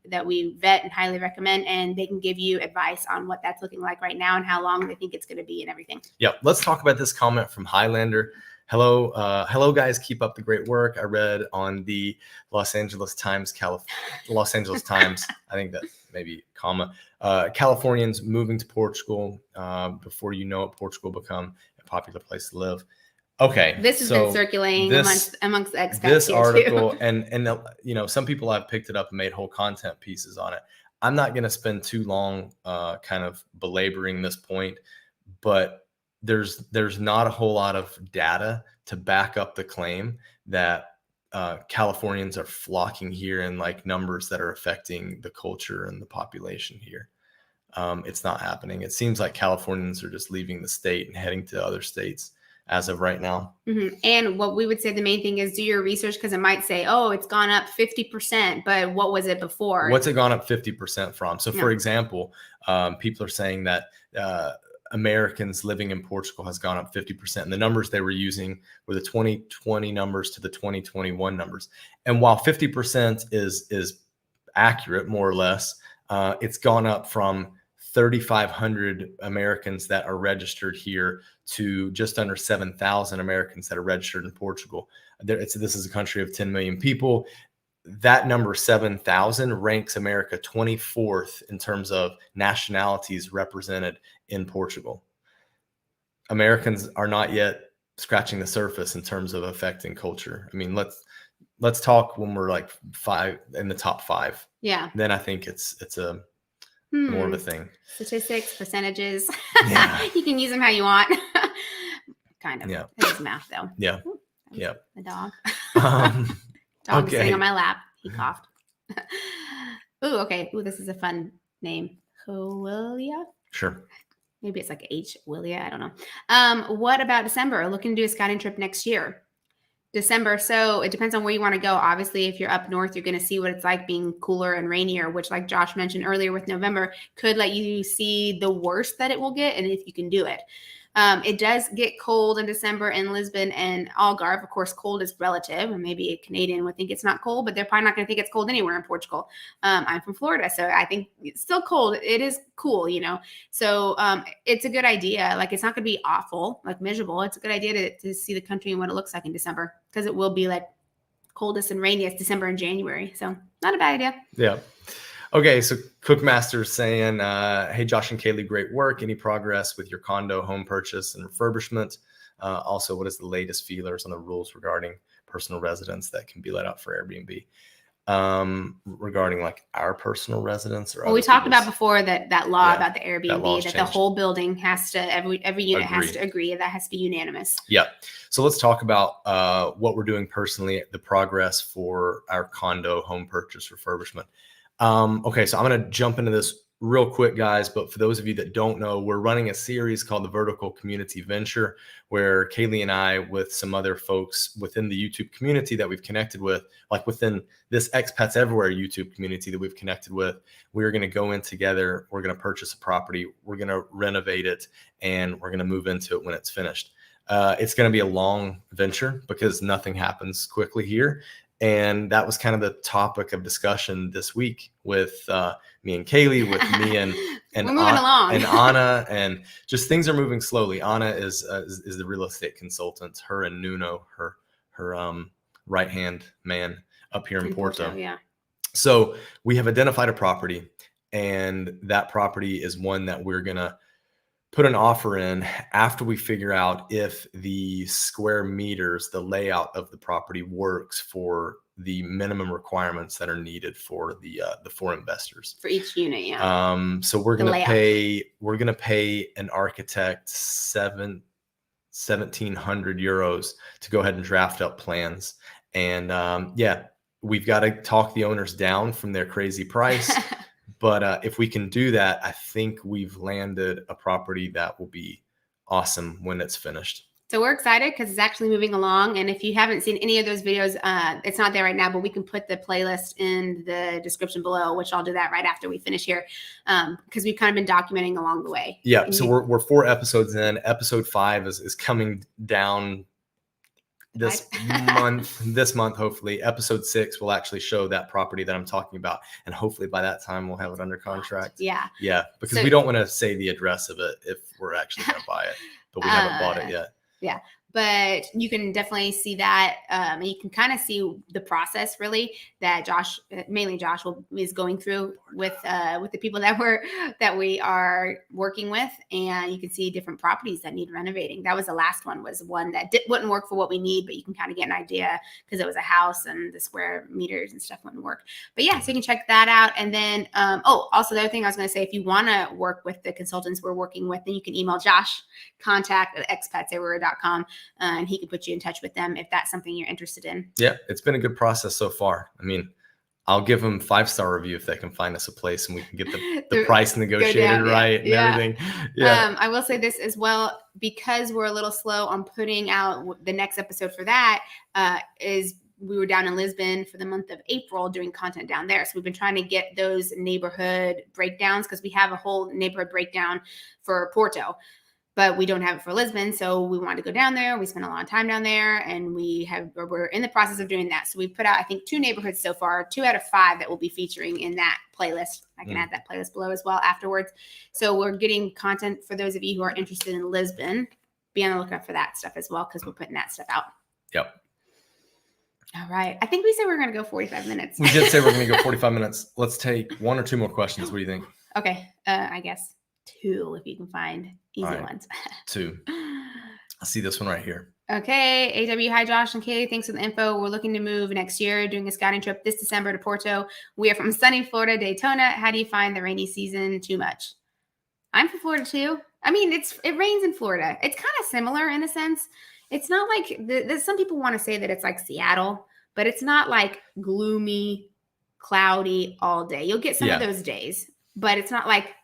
vet and highly recommend, and they can give you advice on what that's looking like right now and how long they think it's going to be and everything. Yep. Let's talk about this comment from Highlander. Hello, guys. Keep up the great work. I read on the Los Angeles Times. I think that maybe comma. Californians moving to Portugal. Before you know it, Portugal become a popular place to live. Okay, this has been circulating amongst the expats. This article, too. and some people have picked it up and made whole content pieces on it. I'm not going to spend too long, kind of belaboring this point, but there's not a whole lot of data to back up the claim that Californians are flocking here in like numbers that are affecting the culture and the population here. It's not happening. It seems like Californians are just leaving the state and heading to other states as of right now. And what we would say the main thing is do your research, because it might say, oh, it's gone up 50%, but what was it before? What's it gone up 50% from? So for example, people are saying that Americans living in Portugal has gone up 50%. And the numbers they were using were the 2020 numbers to the 2021 numbers. And while 50% is accurate, more or less, it's gone up from 3,500 Americans that are registered here to just under 7,000 Americans that are registered in Portugal. This is a country of 10 million people. That number 7,000 ranks America 24th in terms of nationalities represented in Portugal. Americans are not yet scratching the surface in terms of affecting culture. I mean, let's talk when we're like in the top 5. Yeah. Then I think it's a more of a thing. Statistics, percentages. Yeah. You can use them how you want. Kind of. Yeah. It is math though. Yeah. Yeah. The dog. Dog sitting on my lap. He coughed. Ooh, okay. Ooh, this is a fun name. Willia? Sure. Maybe it's like H. Willia. I don't know. What about December? Looking to do a scouting trip next year. December. So it depends on where you want to go. Obviously, if you're up north, you're going to see what it's like being cooler and rainier, which like Josh mentioned earlier with November, could let you see the worst that it will get and if you can do it. It does get cold in December in Lisbon and Algarve. Of course, cold is relative, and maybe a Canadian would think it's not cold, but they're probably not going to think it's cold anywhere in Portugal. I'm from Florida, so I think it's still cold. It is cool, So it's a good idea. Like, it's not going to be awful, like miserable. It's a good idea to see the country and what it looks like in December, because it will be like coldest and rainiest December and January. So not a bad idea. Yeah. Okay, so Cookmaster's saying, hey, Josh and Kalie, great work. Any progress with your condo home purchase and refurbishment? Also, what is the latest feelers on the rules regarding personal residence that can be let out for Airbnb? Regarding like our personal residence? Or we talked about before that law about the Airbnb, that the whole building has to, every unit has to agree. That has to be unanimous. Yeah. So let's talk about what we're doing personally, the progress for our condo home purchase refurbishment. Okay, so I'm going to jump into this real quick, guys, but for those of you that don't know, we're running a series called the Vertical Community Venture, where Kalie and I, with some other folks within the YouTube community that we've connected with, like within this Expats Everywhere YouTube community that we've connected with, we're going to go in together. We're going to purchase a property. We're going to renovate it, and we're going to move into it when it's finished. It's going to be a long venture because nothing happens quickly here. And that was kind of the topic of discussion this week with me and Kalie, with me and We're moving along. and Anna, and just things are moving slowly. Anna is the real estate consultant. Her and Nuno, her right hand man up here in Porto. Yeah. So we have identified a property, and that property is one that we're gonna put an offer in after we figure out if the square meters, the layout of the property works for the minimum requirements that are needed for the 4 investors For each unit, yeah. So we're gonna pay an architect 1,700 euros to go ahead and draft up plans, and we've got to talk the owners down from their crazy price. But if we can do that, I think we've landed a property that will be awesome when it's finished. So we're excited because it's actually moving along. And if you haven't seen any of those videos, it's not there right now, but we can put the playlist in the description below, which I'll do that right after we finish here, because we've kind of been documenting along the way. Yeah. And so we're 4 episodes in. Episode 5 is coming down this month. Hopefully episode 6 will actually show that property that I'm talking about, and hopefully by that time we'll have it under contract. Yeah Because we don't want to say the address of it if we're actually going to buy it, but we haven't bought it yet. Yeah, but you can definitely see that, and you can kind of see the process really that Josh, mainly Josh, is going through with the people that we are working with, and you can see different properties that need renovating. That was the last one, was one that wouldn't work for what we need, but you can kind of get an idea because it was a house and the square meters and stuff wouldn't work. But yeah, so you can check that out. And then also the other thing I was going to say, if you want to work with the consultants we're working with, then you can email Josh, contact@expatseverywhere.com, and he can put you in touch with them if that's something you're interested in. Yeah, it's been a good process so far. I mean, I'll give them 5-star review if they can find us a place and we can get the price negotiated right and everything. Yeah. I will say this as well, because we're a little slow on putting out the next episode for that, is we were down in Lisbon for the month of April doing content down there. So we've been trying to get those neighborhood breakdowns, because we have a whole neighborhood breakdown for Porto, but we don't have it for Lisbon. So we wanted to go down there. We spent a lot of time down there, and we're in the process of doing that. So we put out, I think, 2 neighborhoods so far, 2 out of 5 that will be featuring in that playlist. I can add that playlist below as well afterwards. So we're getting content for those of you who are interested in Lisbon. Be on the lookout for that stuff as well, because we're putting that stuff out. Yep. All right. I think we said we were going to go 45 minutes. We did say we're going to go 45 minutes. Let's take 1 or 2 more questions. What do you think? Okay. I guess 2 if you can find easy ones. 2. I see this one right here. Okay. AW, hi, Josh and Kalie. Thanks for the info. We're looking to move next year, doing a scouting trip this December to Porto. We are from sunny Florida, Daytona. How do you find the rainy season? Too much? I'm from Florida too. I mean, it rains in Florida. It's kind of similar in a sense. It's not like some people want to say that it's like Seattle, but it's not like gloomy, cloudy all day. You'll get some of those days, but it's not like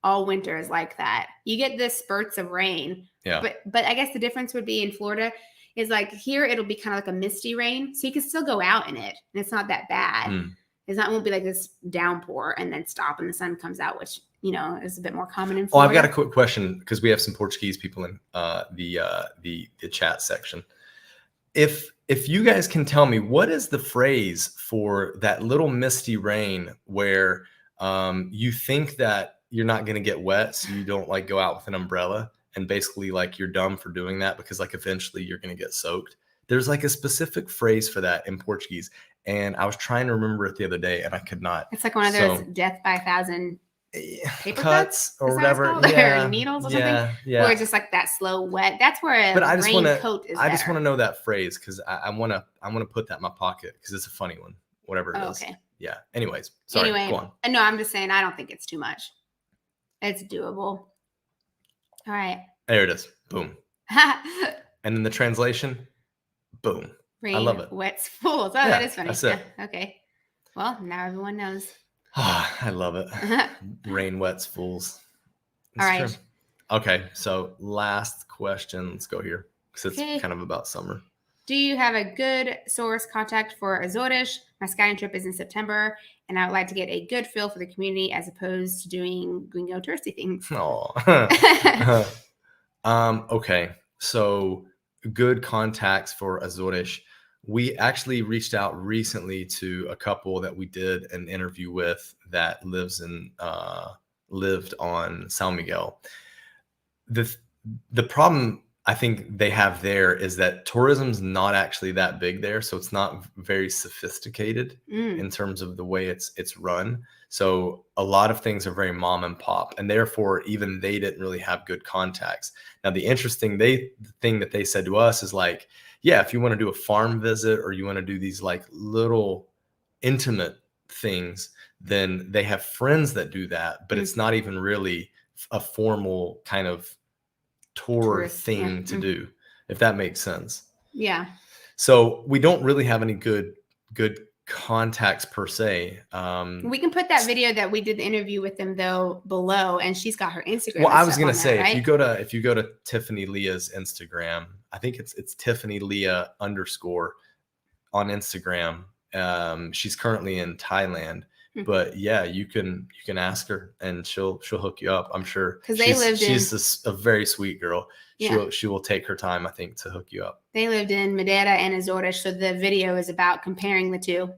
all winter is like that. You get the spurts of rain. Yeah. But I guess the difference would be in Florida is like here it'll be kind of like a misty rain, so you can still go out in it, and it's not that bad. It won't be like this downpour and then stop and the sun comes out, which is a bit more common in Florida. I've got a quick question, because we have some Portuguese people in the chat section. If you guys can tell me, what is the phrase for that little misty rain where you think that you're not going to get wet, so you don't like go out with an umbrella, and basically like you're dumb for doing that because like eventually you're going to get soaked? There's like a specific phrase for that in Portuguese, and I was trying to remember it the other day and I could not. It's like one of those death by 1,000 paper cuts or whatever, or needles or something. Or just like that slow wet. That's where a raincoat is. I just want to know that phrase, because I want to put that in my pocket because it's a funny one. Whatever it is. Okay. Yeah. Anyways, sorry. Go on. No, I'm just saying I don't think it's too much. It's doable. All right. There it is. Boom. And in the translation, boom. Rain, I love it. Wet fools. Oh, that is funny. That's it. Okay. Well, now everyone knows. I love it. Rain wets fools. It's All right. true. Okay, so last question. Let's go here because Okay. it's kind of about summer. Do you have a good source contact for Azores? My Skyline trip is in September, and I would like to get a good feel for the community as opposed to doing gringo touristy things. Oh. Okay, so good contacts for Azores. We actually reached out recently to a couple that we did an interview with that lived on San Miguel. The problem I think they have there is that tourism's not actually that big there, so it's not very sophisticated in terms of the way it's run. So a lot of things are very mom and pop, and therefore even they didn't really have good contacts. Now the interesting thing that they said to us is like, yeah, if you want to do a farm visit or you want to do these like little intimate things, then they have friends that do that, but it's not even really a formal kind of tour thing to do, if that makes sense. Yeah. So we don't really have any good contacts per se. We can put that video that we did the interview with them though below, and she's got her Instagram. Well, I was gonna say, right? if you go to Tiffany Leah's Instagram, I think it's Tiffany Leah _ on Instagram. She's currently in Thailand. But yeah, you can ask her and she'll hook you up. I'm sure because she's a very sweet girl. She will take her time, I think, to hook you up. They lived in Madeira and Azores, so the video is about comparing the two.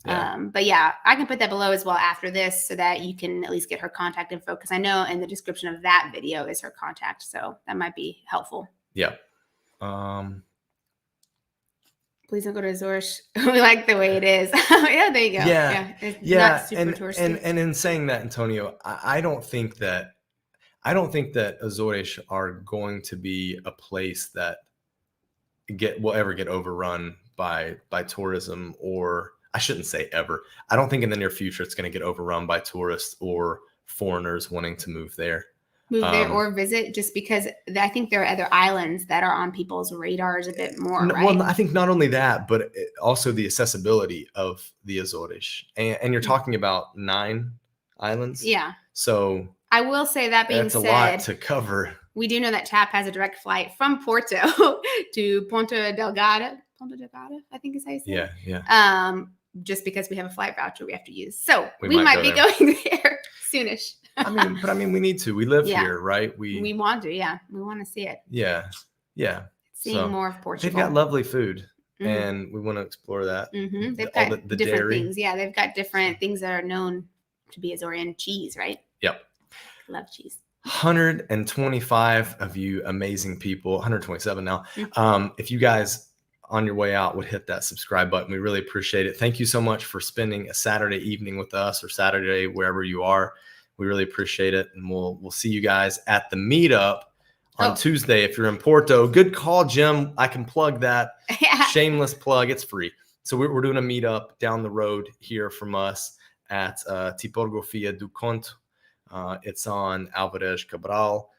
Yeah. But yeah, I can put that below as well after this so that you can at least get her contact info, because I know in the description of that video is her contact, so that might be helpful. Yeah. Please don't go to Azores. We like the way it is. Yeah, there you go. Yeah. It's not super touristy. And in saying that, Antonio, I don't think that Azores are going to be a place that will ever get overrun by tourism, or I shouldn't say ever. I don't think in the near future it's going to get overrun by tourists or foreigners wanting to move there. Or visit, just because I think there are other islands that are on people's radars a bit more. Right? Well, I think not only that, but also the accessibility of the Azores. And you're talking about 9 islands. Yeah. So I will say, that being said, that's a lot to cover. We do know that TAP has a direct flight from Porto to Ponta Delgada. Ponta Delgada, I think is how you say it. Yeah. Just because we have a flight voucher we have to use. So we might be going there soonish. I mean, we need to. We live here, right? We want to, yeah. We want to see it. Yeah. Seeing more of Portugal. They've got lovely food, and we want to explore that. They've got the different things. Yeah, they've got different things that are known to be Azorean. Cheese, right? Yep. Love cheese. 125 of you amazing people, 127 now. If you guys on your way out would hit that subscribe button, we really appreciate it. Thank you so much for spending a Saturday evening with us, or Saturday wherever you are. We really appreciate it, and we'll see you guys at the meetup on Tuesday if you're in Porto. Good call, Jim. I can plug that. Shameless plug. It's free. So we're doing a meetup down the road here from us at Tipografia do Conto. It's on Alvarez Cabral.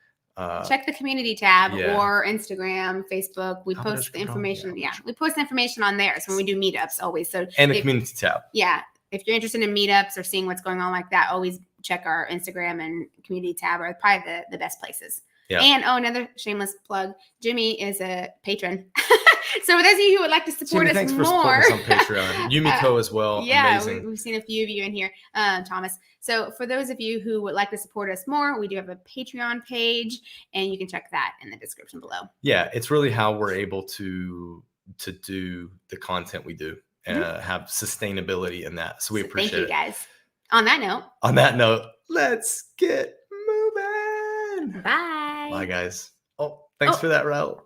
Check the community tab or Instagram, Facebook. We post the information. Yeah, we post the information on there. So when we do meetups, always. And the community tab. Yeah. If you're interested in meetups or seeing what's going on like that, always check our Instagram and community tab are probably the best places. Yeah. And another shameless plug, Jimmy is a patron. So for those of you who would like to support us thanks more. Thanks for supporting us on Patreon. Yumiko as well. Yeah, amazing. We've seen a few of you in here, Thomas. So for those of you who would like to support us more, we do have a Patreon page, and you can check that in the description below. Yeah, it's really how we're able to do the content we do and have sustainability in that. So we appreciate it. Thank you, guys. On that note, let's get moving. Bye. Bye, guys. Oh, thanks for that, Raul.